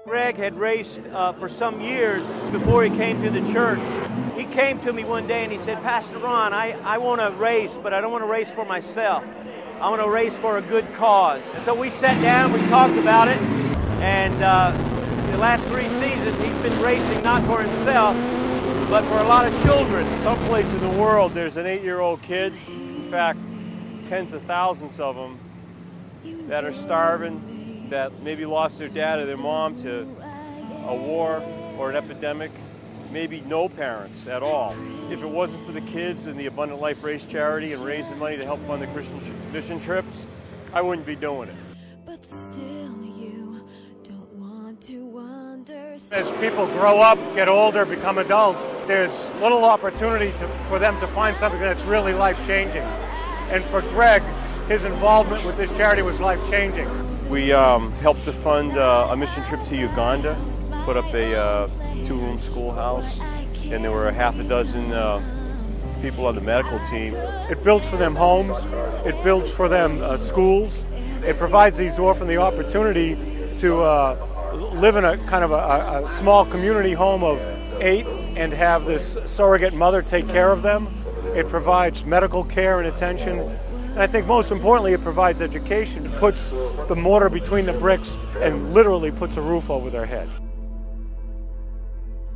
Greg had raced for some years before he came to the church. He came to me one day and he said, "Pastor Ron, I want to race, but I don't want to race for myself. I want to race for a good cause." And so we sat down, we talked about it, and the last 3 seasons he's been racing not for himself, but for a lot of children. Someplace in the world there's an 8-year-old kid, in fact tens of thousands of them, that are starving, that maybe lost their dad or their mom to a war or an epidemic, maybe no parents at all. If it wasn't for the kids and the Abundant Life Race Charity and raising money to help fund the Christian mission trips, I wouldn't be doing it. But still you don't want to understand. As people grow up, get older, become adults, there's little opportunity for them to find something that's really life-changing. And for Greg, his involvement with this charity was life-changing. We helped to fund a mission trip to Uganda, put up a 2-room schoolhouse, and there were half a dozen people on the medical team. It builds for them homes, it builds for them schools, it provides these orphans the opportunity to live in a kind of a small community home of 8 and have this surrogate mother take care of them. It provides medical care and attention. And I think most importantly, it provides education. It puts the mortar between the bricks and literally puts a roof over their head.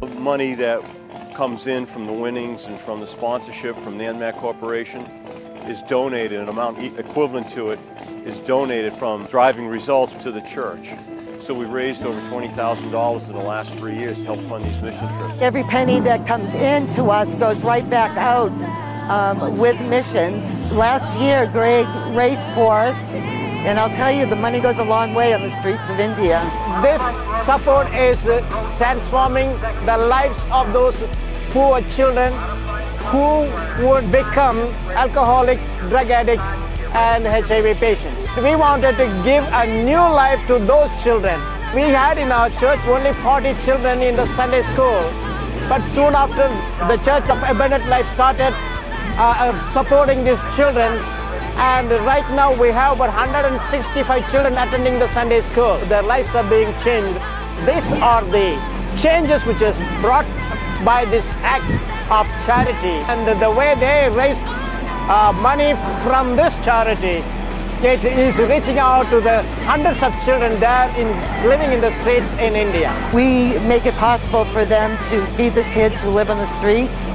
The money that comes in from the winnings and from the sponsorship from the NMAC Corporation is donated, an amount equivalent to it is donated from driving results to the church. So we've raised over $20,000 in the last 3 years to help fund these mission trips. Every penny that comes in to us goes right back out with missions. Last year, Greg raced for us, and I'll tell you, the money goes a long way on the streets of India. This support is transforming the lives of those poor children who would become alcoholics, drug addicts, and HIV patients. We wanted to give a new life to those children. We had in our church only 40 children in the Sunday school, but soon after the Church of Abundant Life started supporting these children, and right now we have about 165 children attending the Sunday school. Their lives are being changed. These are the changes which is brought by this act of charity, and the way they raise money from this charity, it is reaching out to the hundreds of children there living in the streets in India. We make it possible for them to feed the kids who live on the streets,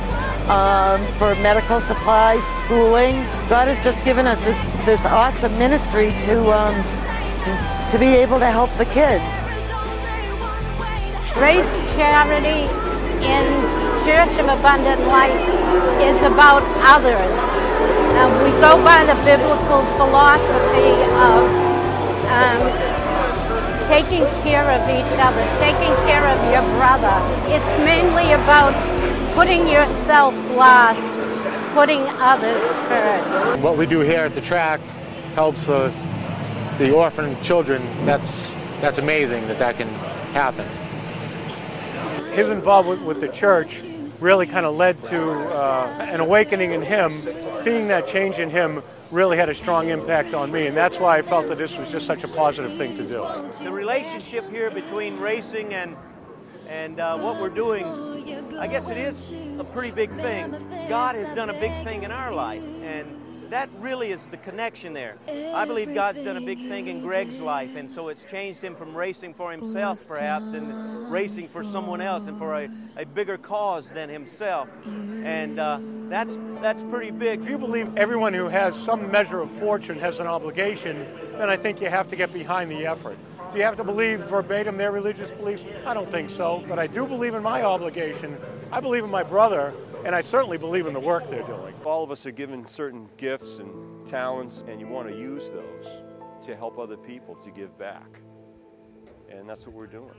for medical supplies, schooling. God has just given us this awesome ministry to be able to help the kids. Race Charity in Church of Abundant Life is about others. We go by the biblical philosophy of taking care of each other, taking care of your brother. It's mainly about putting yourself last, putting others first. What we do here at the track helps the orphan children. That's amazing that can happen. His involvement with the church really kind of led to an awakening in him. Seeing that change in him really had a strong impact on me, and that's why I felt that this was just such a positive thing to do. The relationship here between racing and what we're doing, I guess it is a pretty big thing. God has done a big thing in our life, and that really is the connection there. I believe God's done a big thing in Greg's life, and so it's changed him from racing for himself, perhaps, and racing for someone else and for a bigger cause than himself. And that's pretty big. If you believe everyone who has some measure of fortune has an obligation, then I think you have to get behind the effort. Do you have to believe verbatim their religious beliefs? I don't think so, but I do believe in my obligation. I believe in my brother, and I certainly believe in the work they're doing. All of us are given certain gifts and talents, and you want to use those to help other people, to give back. And that's what we're doing.